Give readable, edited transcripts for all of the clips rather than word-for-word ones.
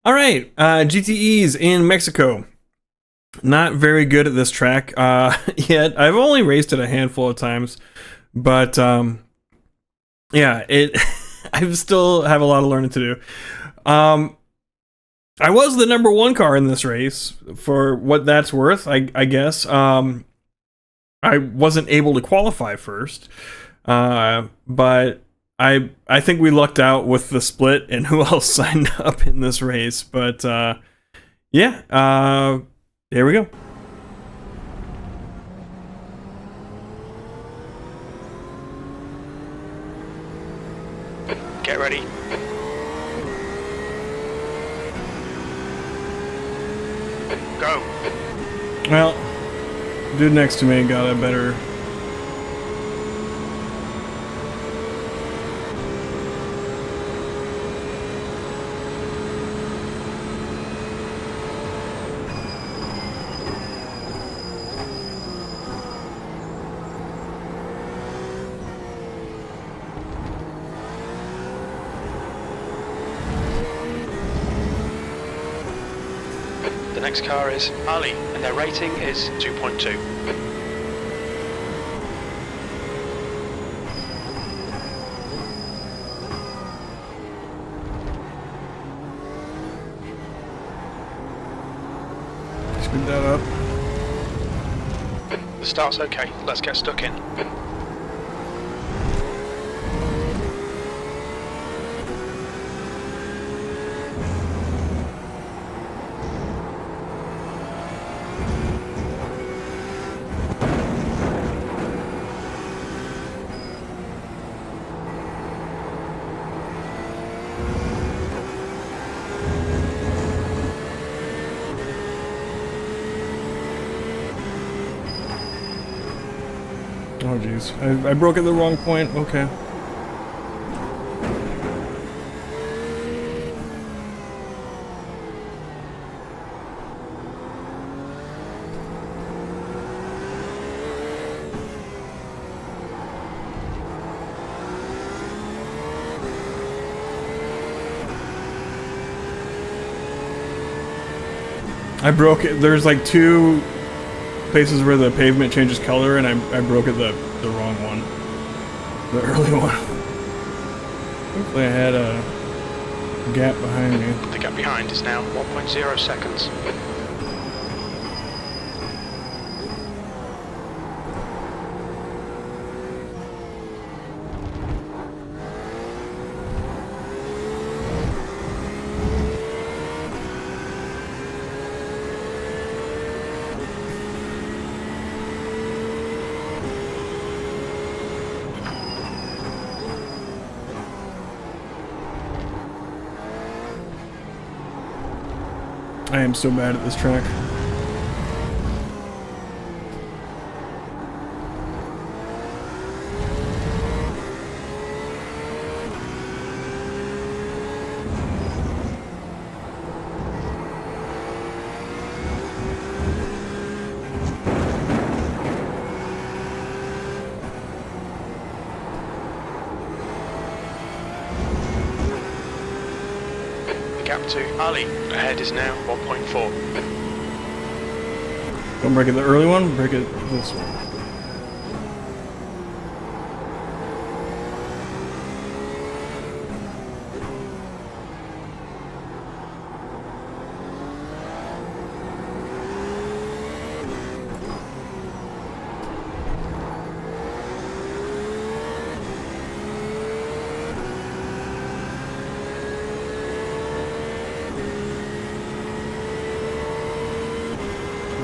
All right, GTEs in Mexico. Not very good at this track yet. I've only raced it a handful of times, but yeah, it. I still have a lot of learning to do. I was the number one car in this race, for what that's worth, I guess. I wasn't able to qualify first, but I think we lucked out with the split and who else signed up in this race. But yeah, here we go. Get ready. Go. Well, dude next to me got a better. The next car is Ali, and their rating is 2.2. Speed that up. The start's okay, let's get stuck in. Oh jeez, I broke at the wrong point. Okay. I broke it. There's like two places where the pavement changes color, and I broke it the wrong one. The early one. Hopefully I had a gap behind me. The gap behind is now 1.0 seconds. I am so bad at this track. Gap to Ali, ahead is now 1.4. Don't break it the early one, break it this one.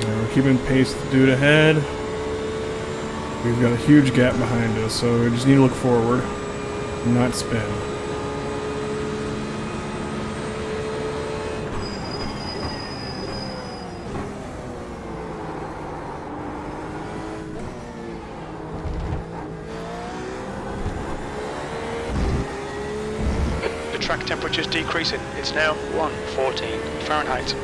We're keeping pace with the dude ahead. We've got a huge gap behind us, so we just need to look forward, not spin. The track temperature is decreasing. It's now 114 Fahrenheit.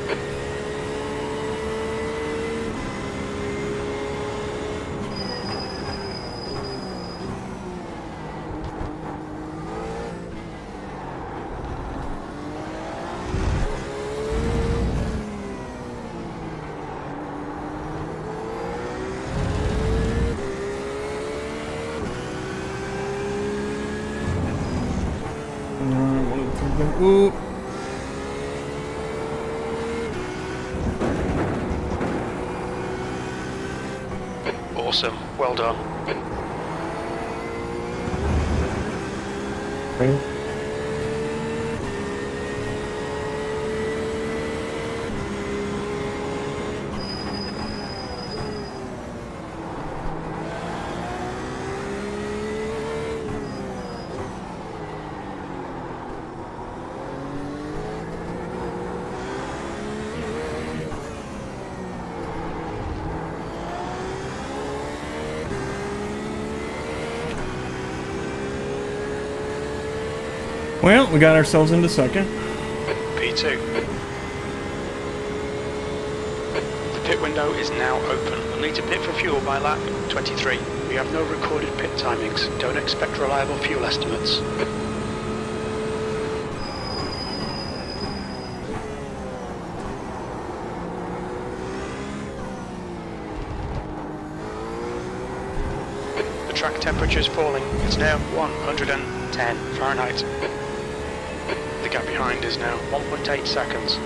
Awesome. Well done. Okay. Well, we got ourselves into second. P2. The pit window is now open. We'll need to pit for fuel by lap 23. We have no recorded pit timings. Don't expect reliable fuel estimates. The track temperature is falling. It's now 110 Fahrenheit. The gap behind is now 1.8 seconds.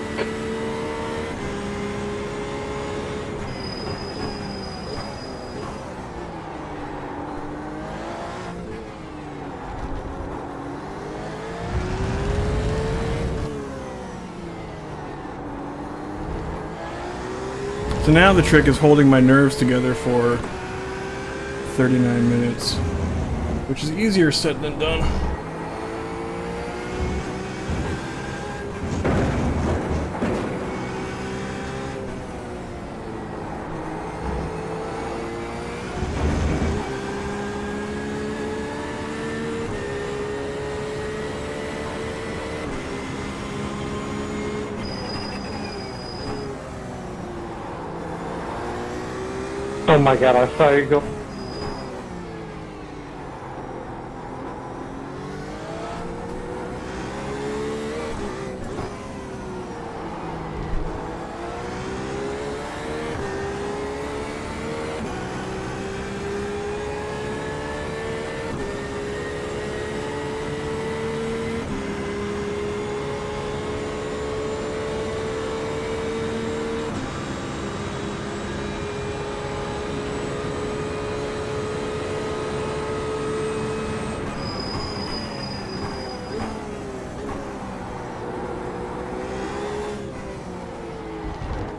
So now the trick is holding my nerves together for 39 minutes, which is easier said than done. Oh my god, I saw you go.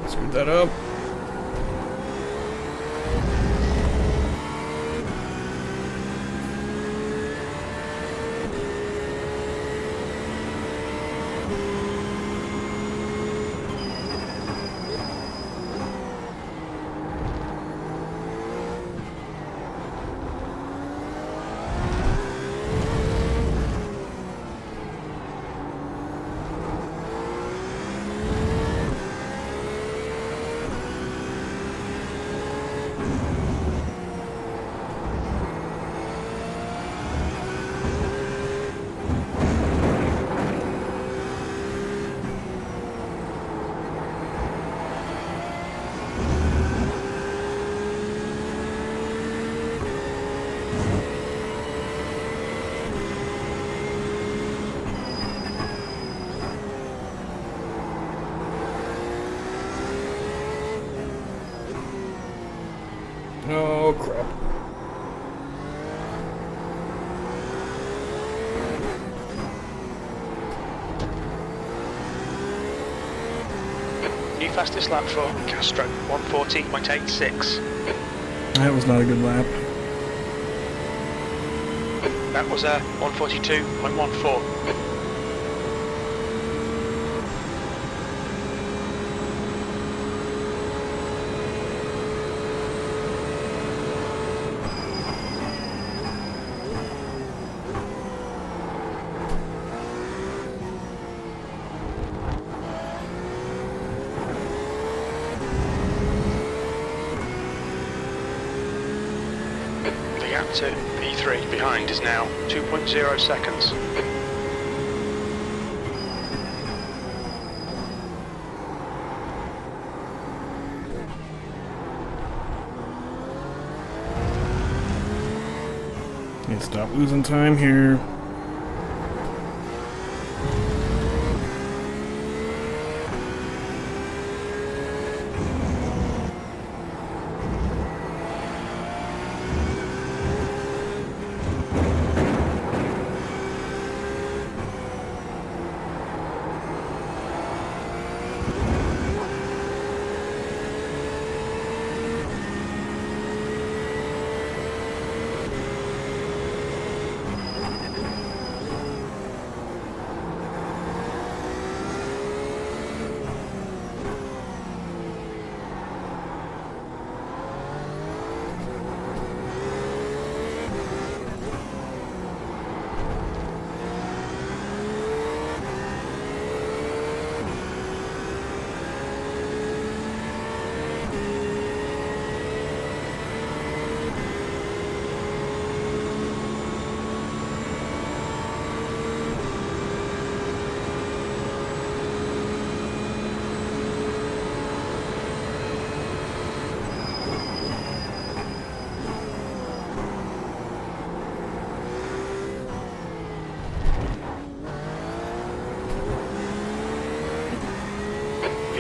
Screwed that up. Oh crap. New fastest lap for Castro, 140.86. That was not a good lap. That was a 142.14. The gap to P3 behind is now 2.0 seconds. Need to stop losing time here.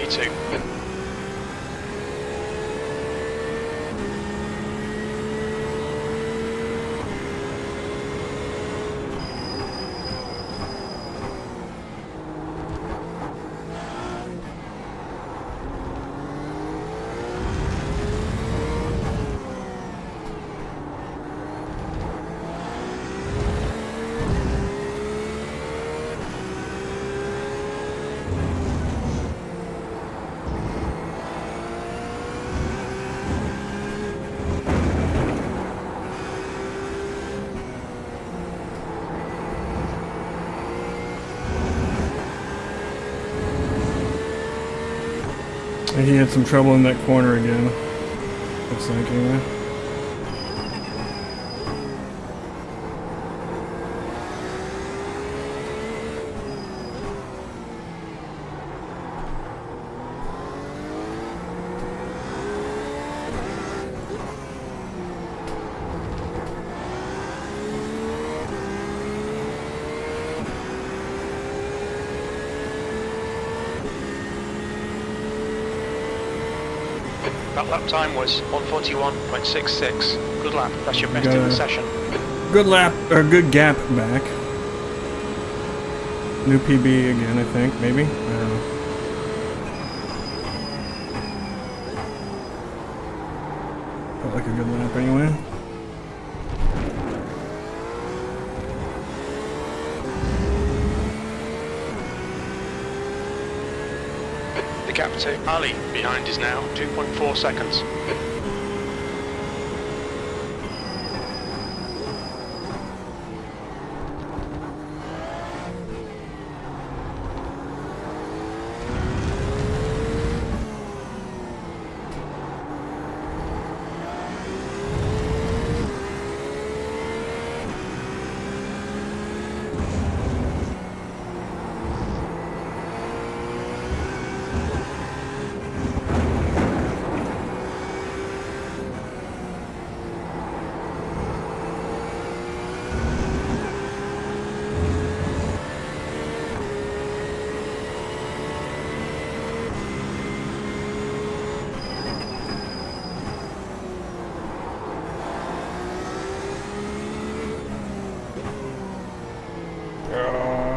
22. He had some trouble in that corner again. Looks like, anyway. That lap time was 1:41.66. Good lap. That's your best in the session. Good lap, or good gap back. New PB again, I think, maybe? I don't know. Felt like a good lap anyway. The gap to Ali behind is now 2.4 seconds.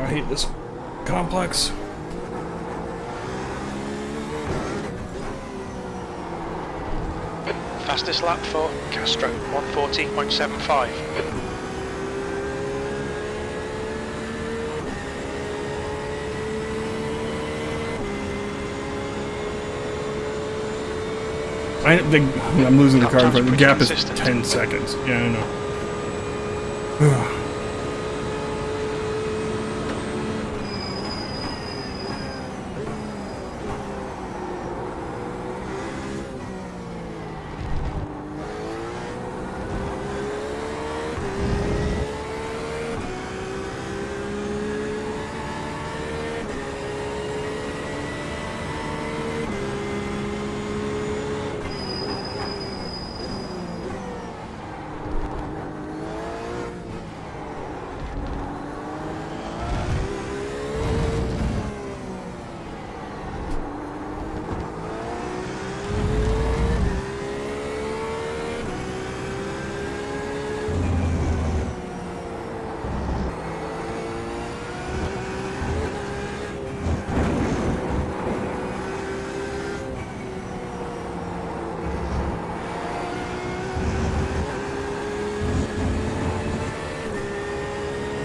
I hate this complex. Fastest lap for Castro, 1:40.75. I'm losing the car in front. The gap is Consistent. 10 seconds. Yeah, I know.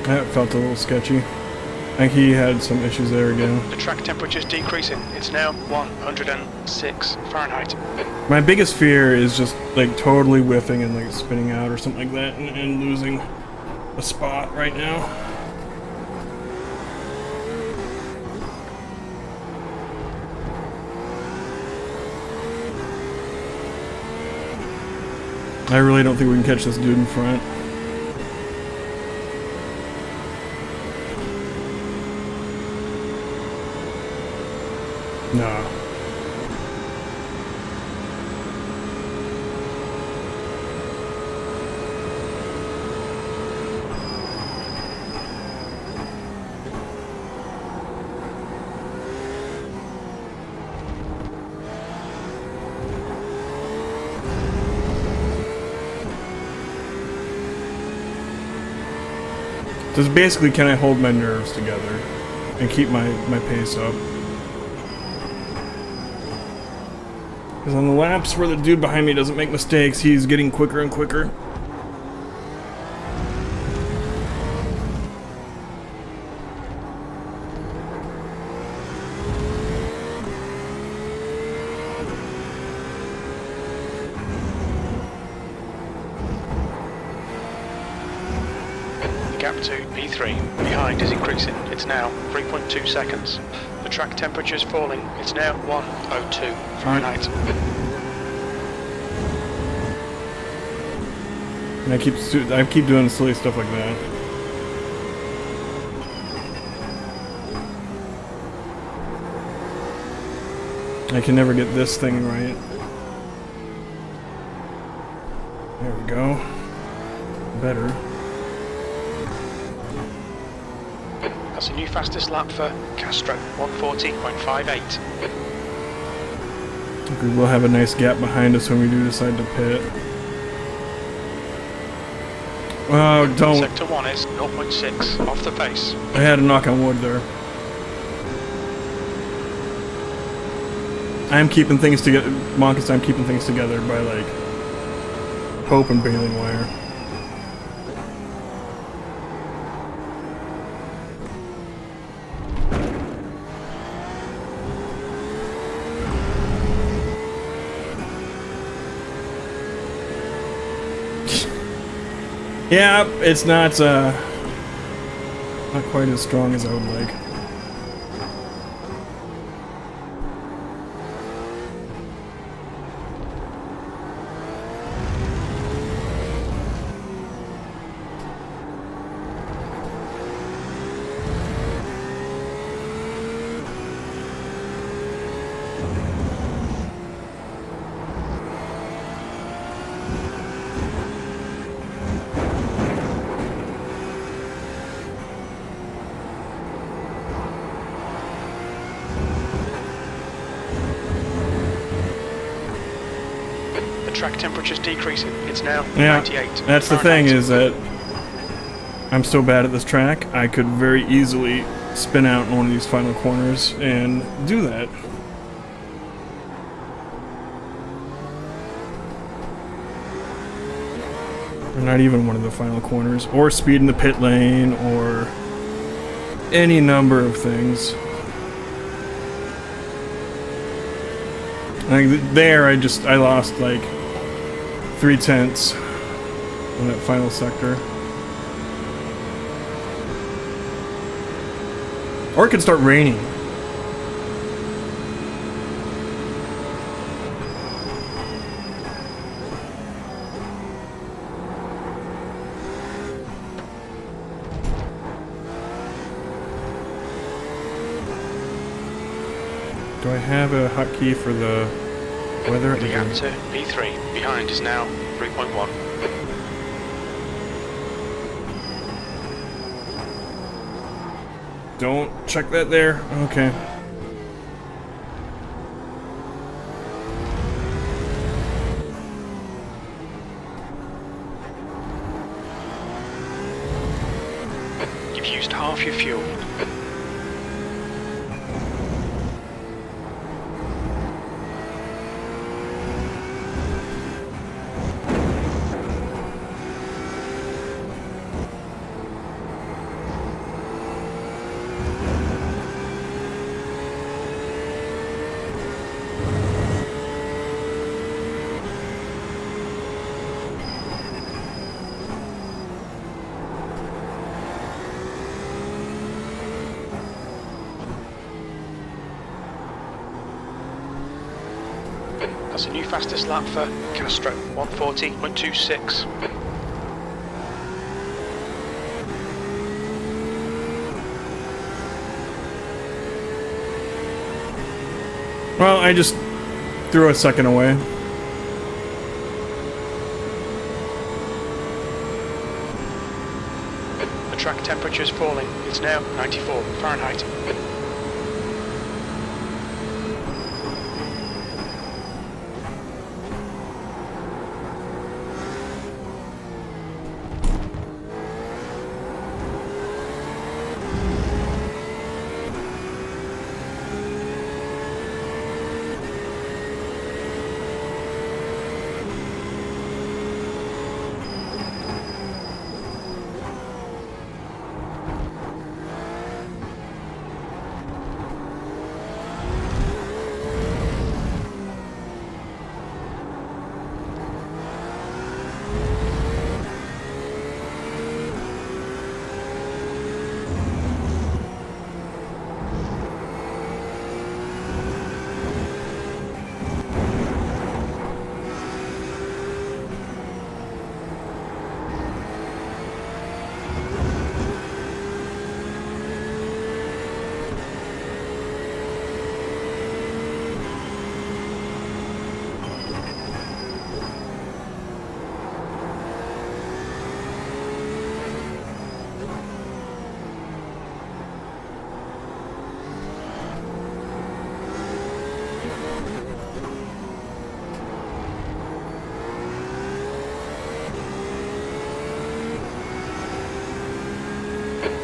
That felt a little sketchy. I think he had some issues there again. The track temperature is decreasing. It's now 106 Fahrenheit. My biggest fear is just like totally whiffing and like spinning out or something like that and losing a spot right now. I really don't think we can catch this dude in front. No. Just basically, can I hold my nerves together and keep my pace up? Because on the laps where the dude behind me doesn't make mistakes, he's getting quicker and quicker. The gap to P3 behind is increasing. It's now 3.2 seconds. The track temperature is falling. It's now 102 Fahrenheit. And I keep doing silly stuff like that. I can never get this thing right. There we go. Better. That's a new fastest lap for Castro, 140.58. We will have a nice gap behind us when we do decide to pit. Oh, don't. Sector 1 is 0.6 off the pace. I had a knock on wood there. I'm keeping things together. Monkus, I'm keeping things together by like hope and baling wire. Yeah, it's not quite as strong as I would like. Track temperature's decreasing. It's now Yeah, 98. that's the thing, is that I'm so bad at this track, I could very easily spin out in one of these final corners and do that. Or not even one of the final corners, or speed in the pit lane, or any number of things. Like there, I lost like 3/10 in that final sector. Or it could start raining. Do I have a hotkey for the weather? The gap to P3 behind is now 3.1. Don't check that there. Okay. You've used half your fuel. That's a new fastest lap for Castro, 140.26. Well, I just threw a second away. The track temperature is falling. It's now 94 Fahrenheit.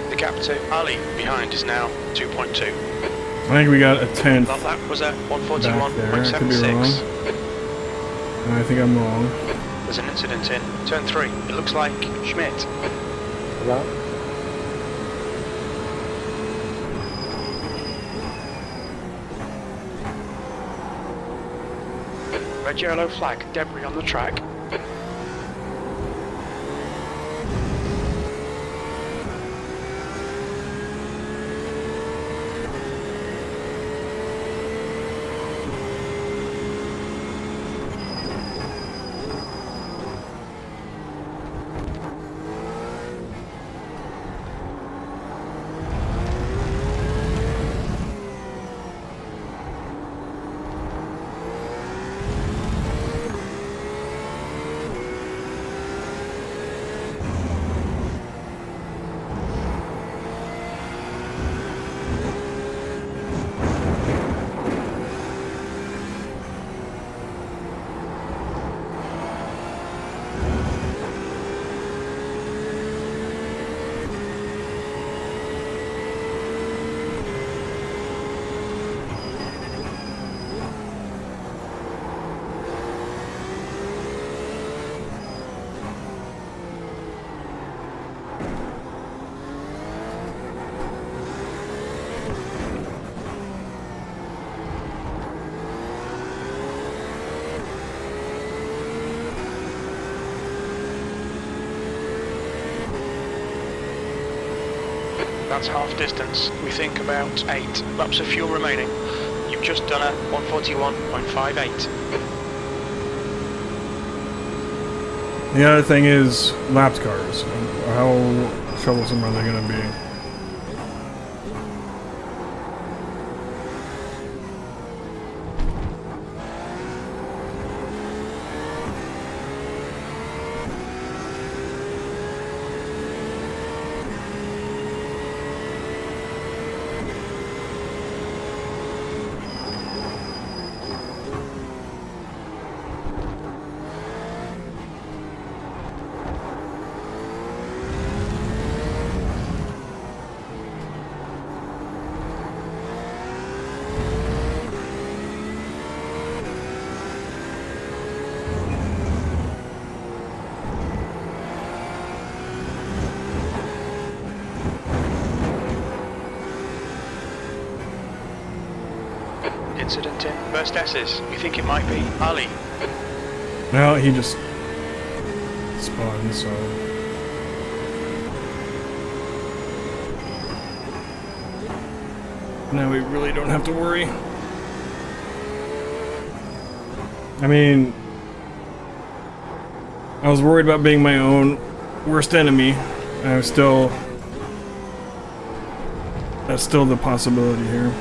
The gap to Ali behind is now 2.2. I think we got a 10th. That lap was at Back there. I could be 141.76. wrong. I think I'm wrong. There's an incident in turn 3. It looks like Schmidt. That. Red yellow flag, debris on the track. That's half distance. We think about 8 laps of fuel remaining. You've just done a 141.58. The other thing is lapped cars. How troublesome are they going to be? Incident in first S's. We think it might be Ali. No, he just spawned, so... Now we really don't have to worry. I mean... I was worried about being my own worst enemy. I was still... That's still the possibility here.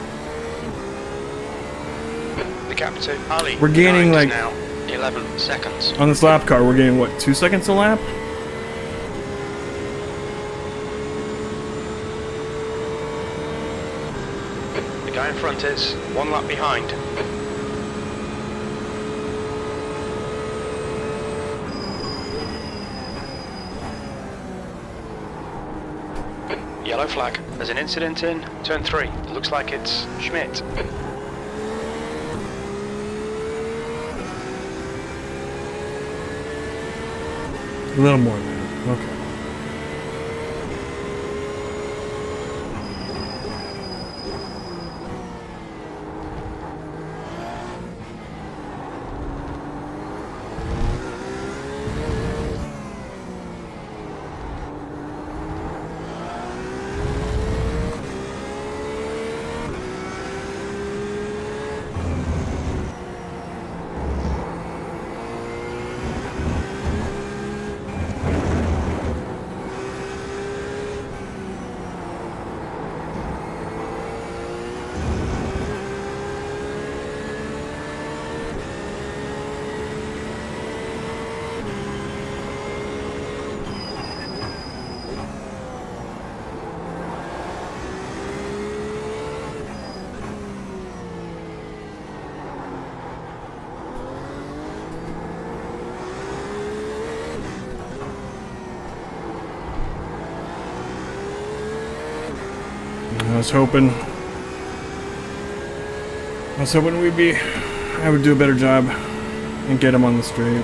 The gap to Ali. We're gaining like... now 11 seconds. On this lap car, we're getting what, 2 seconds a lap? The guy in front is 1 lap behind. Yellow flag. There's an incident in turn 3. It looks like it's Schmidt. A little more than that. Okay. was hoping I would do a better job and get him on the straight.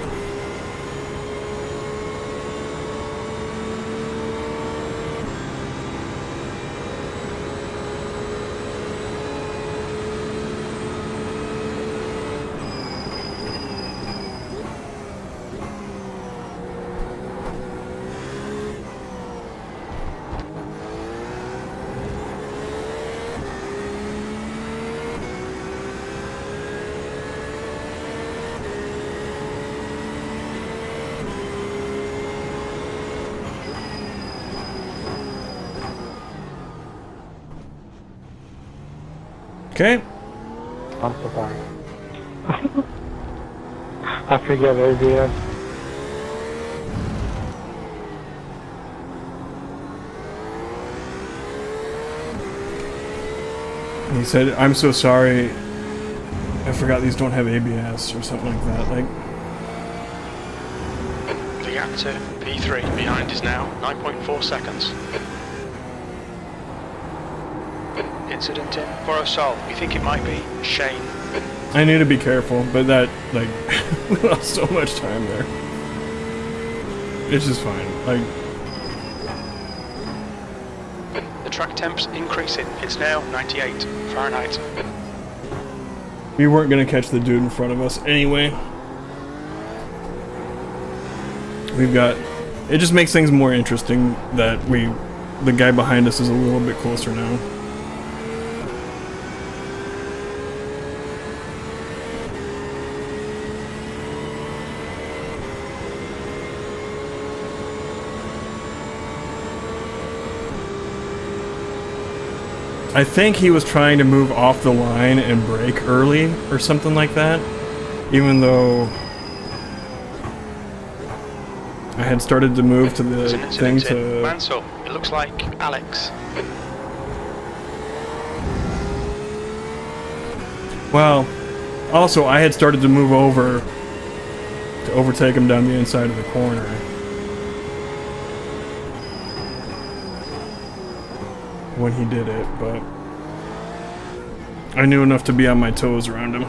Okay. I'm so sorry. I forget ABS. He said, "I'm so sorry. I forgot these don't have ABS," or something like that. Like, The gap to P3 behind is now 9.4 seconds. Incident in Borosol. We think it might be Shane. I need to be careful, but that, like, we lost so much time there. It's just fine. Like, The track temp's increasing. It's now 98 Fahrenheit. we weren't gonna catch the dude in front of us anyway. We've got... It just makes things more interesting that the guy behind us is a little bit closer now. I think he was trying to move off the line and brake early or something like that, even though I had started to move to There's the an thing incident in to... Mansell. It looks like Alex. Well, also I had started to move over to overtake him down the inside of the corner. When he did it, but I knew enough to be on my toes around him.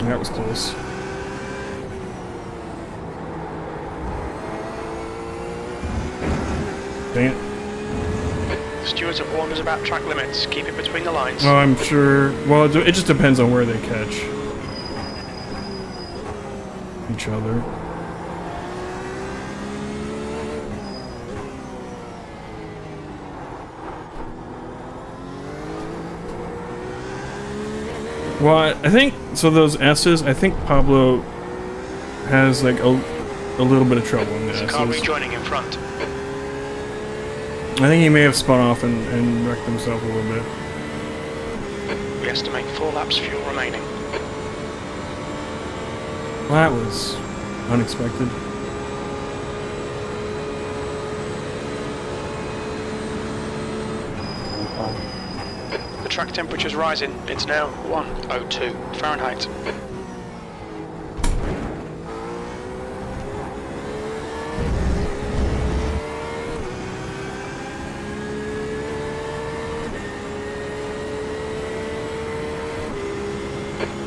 That was close. Dang it. Stewards have warned us about track limits. Keep it between the lines. Oh, I'm sure... Well, it just depends on where they catch each other. Well, I think... So those S's, I think Pablo has, like, a little bit of trouble in the There's a car S's. rejoining in front. I think he may have spun off and wrecked himself a little bit. We estimate 4 laps fuel remaining. Well, that was unexpected. The track temperature's rising. It's now 102 Fahrenheit.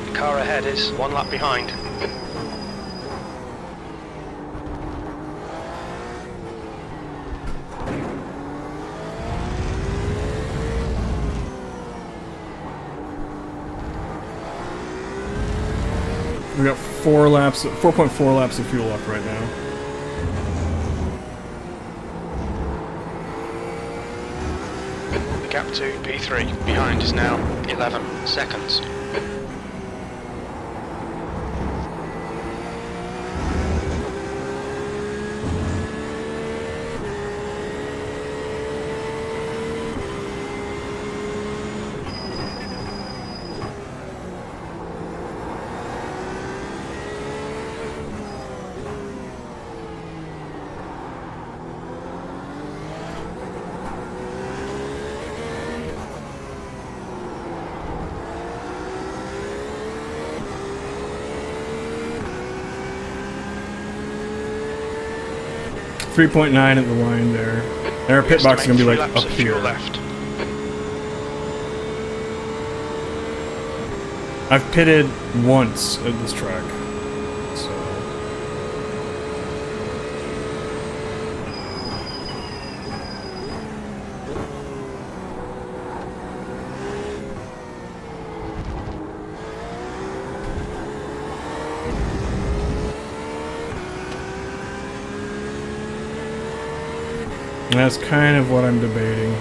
The car ahead is 1 lap behind. We got 4.4 laps of fuel up right now. The gap to P3 behind is now 11 seconds. 3.9 at the line there. And our pit box is going to be like up here. Left. I've pitted once at this track. So. That's kind of what I'm debating.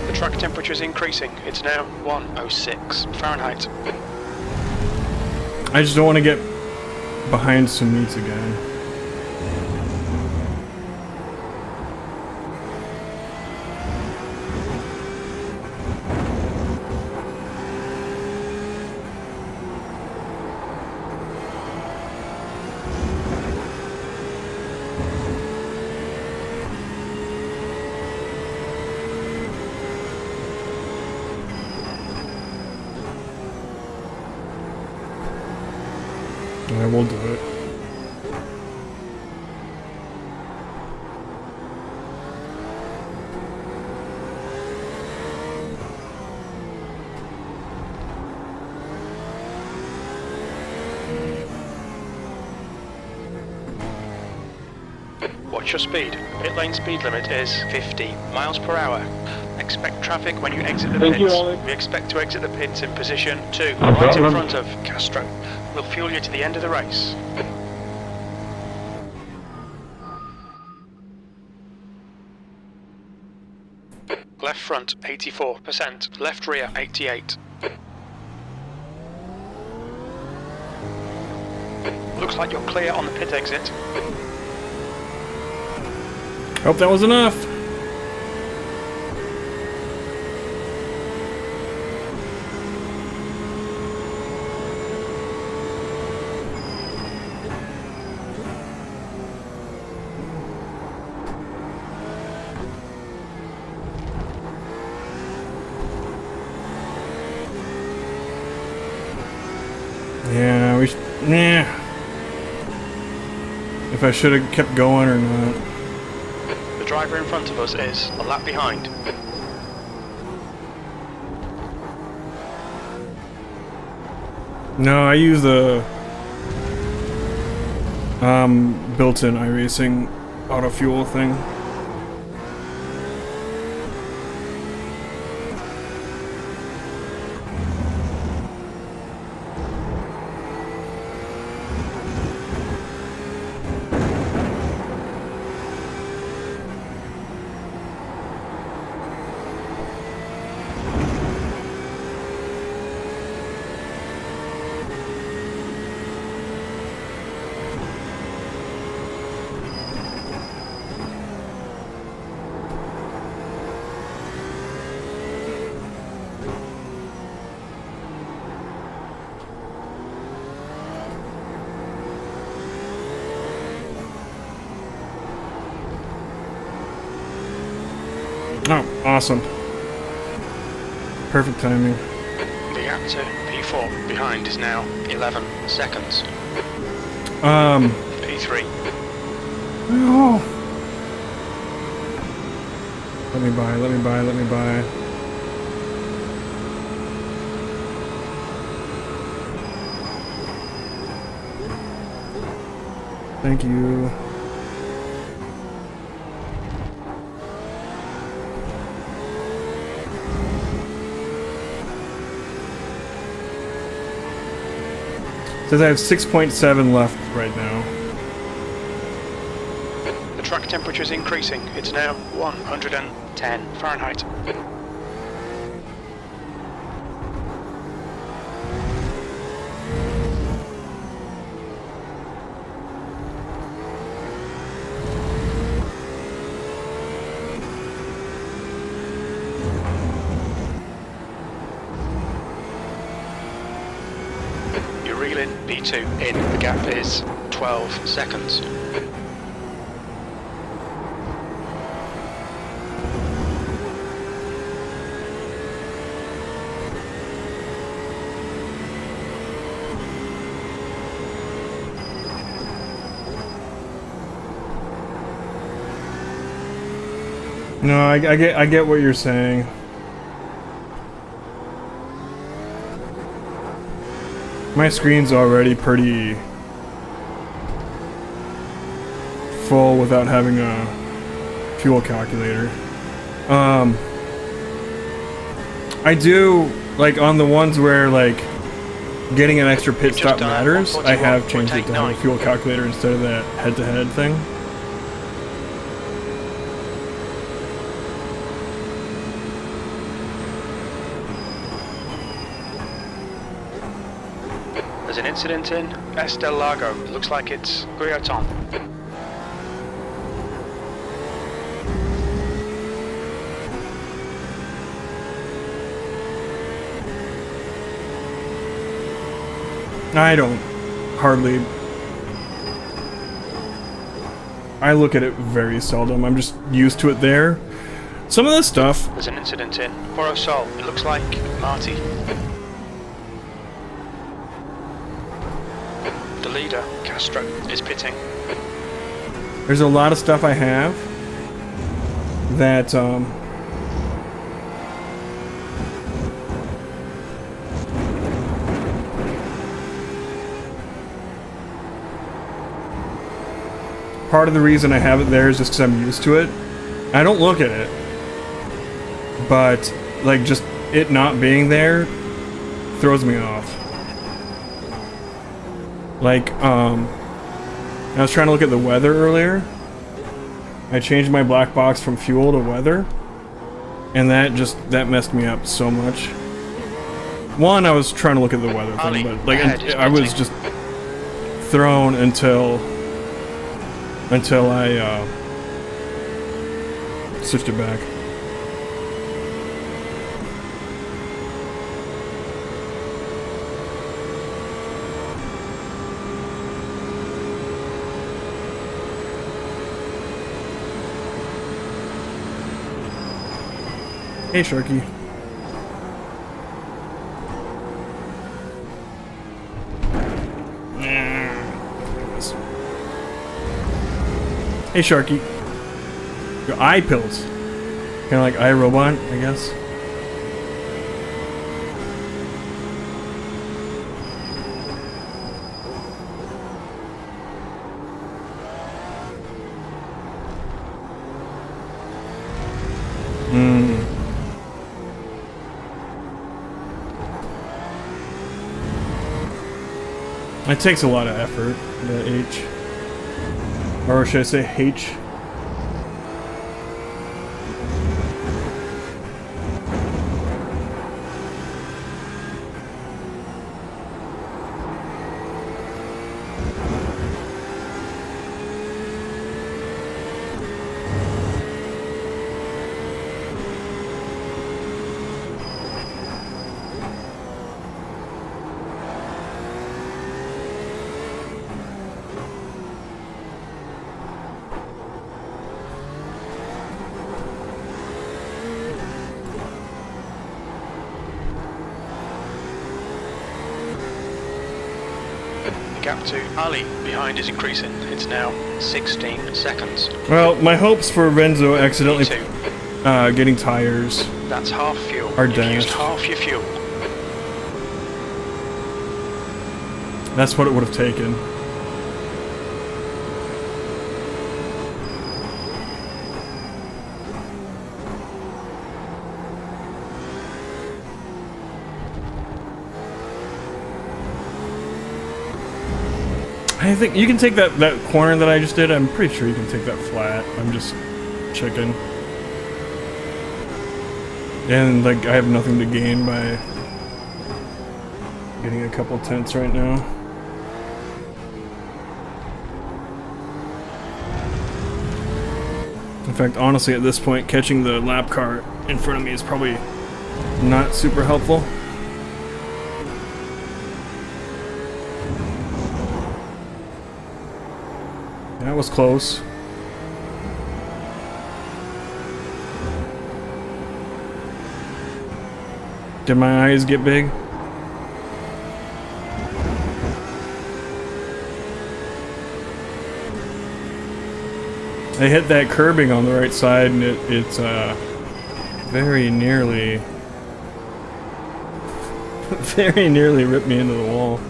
The track temperature is increasing. It's now 106 Fahrenheit. I just don't want to get behind some meets again. I will do it. Watch your speed. Pit lane speed limit is 50 miles per hour. Expect traffic when you exit the Thank you, pits. Alex. We expect to exit the pits in position 2, No right in problem. front of Castro. We'll fuel you to the end of the race. Left front 84%, left rear 88. Looks like you're clear on the pit exit. Hope that was enough. Yeah, we yeah. If I should have kept going or not. The driver in front of us is a lap behind. No, I use the built-in iRacing auto fuel thing. Oh, awesome. Perfect timing. The gap to P4 behind is now 11 seconds. P3. Oh. Let me buy, let me buy, let me buy. Thank you. Says I have 6.7 left right now. The track temperature is increasing. It's now 110 Fahrenheit. You reel in P2 in. The gap is 12 seconds. No, I get what you're saying. My screen's already pretty full without having a fuel calculator. I do, like, on the ones where, like, getting an extra pit stop matters, I have changed it to have a fuel calculator instead of that head-to-head thing. There's an incident in Estel Lago. Looks like it's Grioton. I don't hardly... I look at it very seldom. I'm just used to it there. Some of this stuff... There's an incident in Porosol. It looks like Marty. The leader, Castro, is pitting. There's a lot of stuff I have that, part of the reason I have it there is just because I'm used to it. I don't look at it, but like just it not being there throws me off. Like, I was trying to look at the weather earlier. I changed my black box from fuel to weather, and that messed me up so much. One, I was trying to look at the weather thing, but like I was just thrown until I switched it back. Hey, Sharky. Hey, Sharky. Your eye pills. Kind of like iRobot, I guess. It takes a lot of effort, the H. Or should I say H? Gap to Ali behind is increasing. It's now 16 seconds. Well, my hopes for Renzo accidentally E2. getting tires That's half fuel. are You've used dashed. half your fuel. That's what it would have taken. I think you can take that corner that I just did. I'm pretty sure you can take that flat. I'm just checking. And like I have nothing to gain by getting a couple tenths right now. In fact, honestly, at this point, catching the lap car in front of me is probably not super helpful. That was close. Did my eyes get big? I hit that curbing on the right side, and it's very nearly, very nearly ripped me into the wall.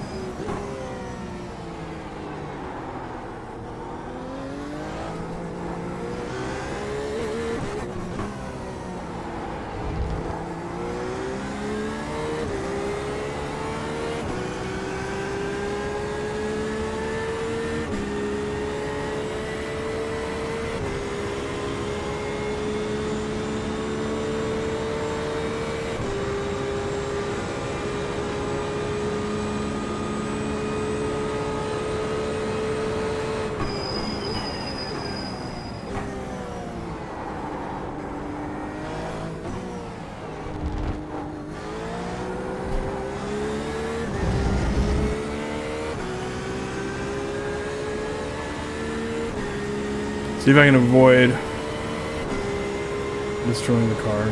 See if I can avoid destroying the car.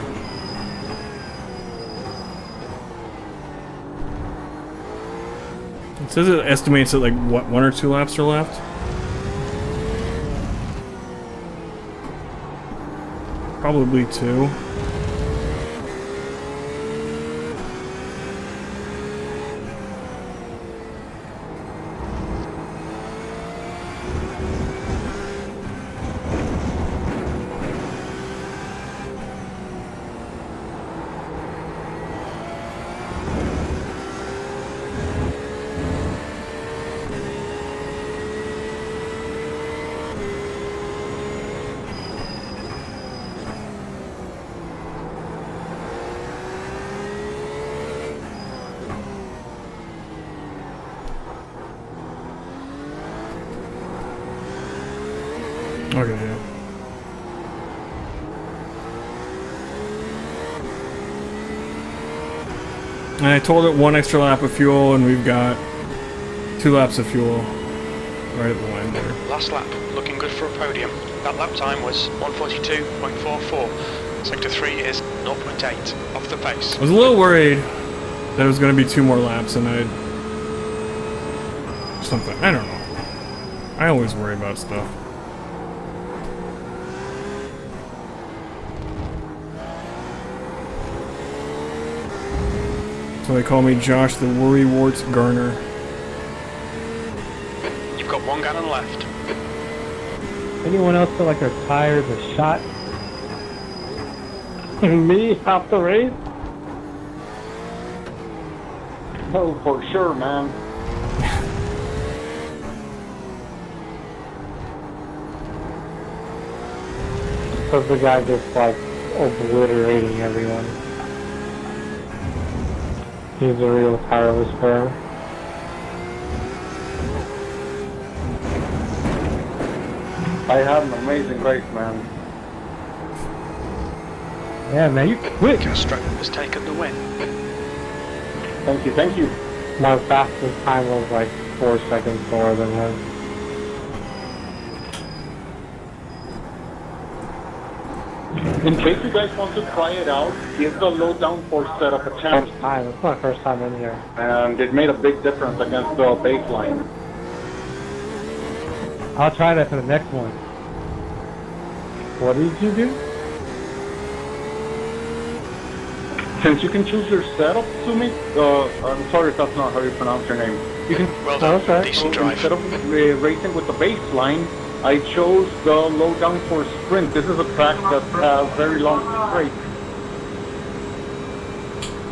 It says it estimates that like what, 1 or 2 laps are left? Probably 2. Okay, yeah. And I told it 1 extra lap of fuel, and we've got 2 laps of fuel right at the line there. Last lap, looking good for a podium. That lap time was 1:42.44. Sector 3 is 0.8 off the pace. I was a little worried that it was going to be 2 more laps, and I'd... something. I don't know. I always worry about stuff. So they call me Josh the Worrywarts Garner. You've got 1 gallon left. Anyone else feel like their tires are shot? Me off the race? Oh, for sure, man. Because the guy just like obliterating everyone. He's a real tireless player. I had an amazing race, man. Yeah, man, you quick. Castro has taken the win. Thank you, thank you. My fastest time was like 4 seconds slower than him. In case you guys want to try it out, give the low downforce setup a chance. First time, it's my first time in here. And it made a big difference against the baseline. I'll try that for the next one. What did you do? Since you can choose your setup, Sumi, I'm sorry if that's not how you pronounce your name. You can, Well done, Okay. decent drive. instead of racing with the baseline, I chose the low downforce sprint. This is a track that has very long straight.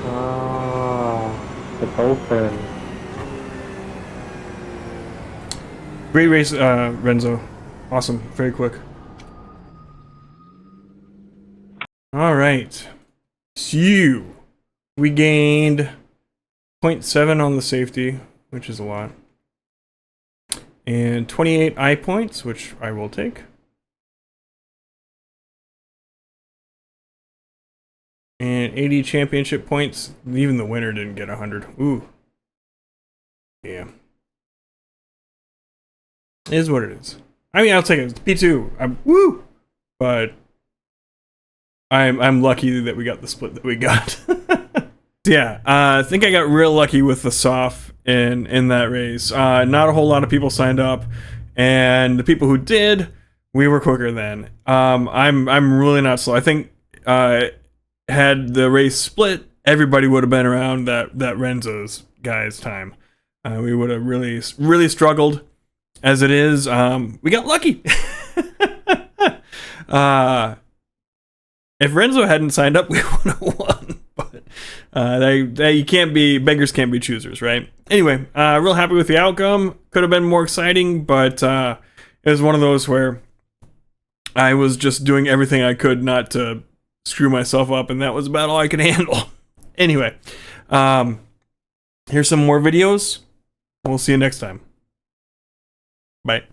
Oh, it's open. Great race, Renzo. Awesome. Very quick. Alright. So, we gained 0.7 on the safety, which is a lot. And 28 I points, which I will take. And 80 championship points. Even the winner didn't get 100. Ooh. Yeah. It is what it is. I mean, I'll take it. It's P2. Woo! But I'm lucky that we got the split that we got. Yeah, I think I got real lucky with the soft in that race. Not a whole lot of people signed up, and the people who did We were quicker then. I'm really not slow. I think had the race split, everybody would have been around that Renzo's guy's time. We would have really struggled. As it is, we got lucky. If Renzo hadn't signed up, we would have won. But you can't be beggars can't be choosers, right? Anyway, real happy with the outcome. Could have been more exciting, but it was one of those where I was just doing everything I could not to screw myself up, and that was about all I could handle. Anyway, here's some more videos. We'll see you next time. Bye.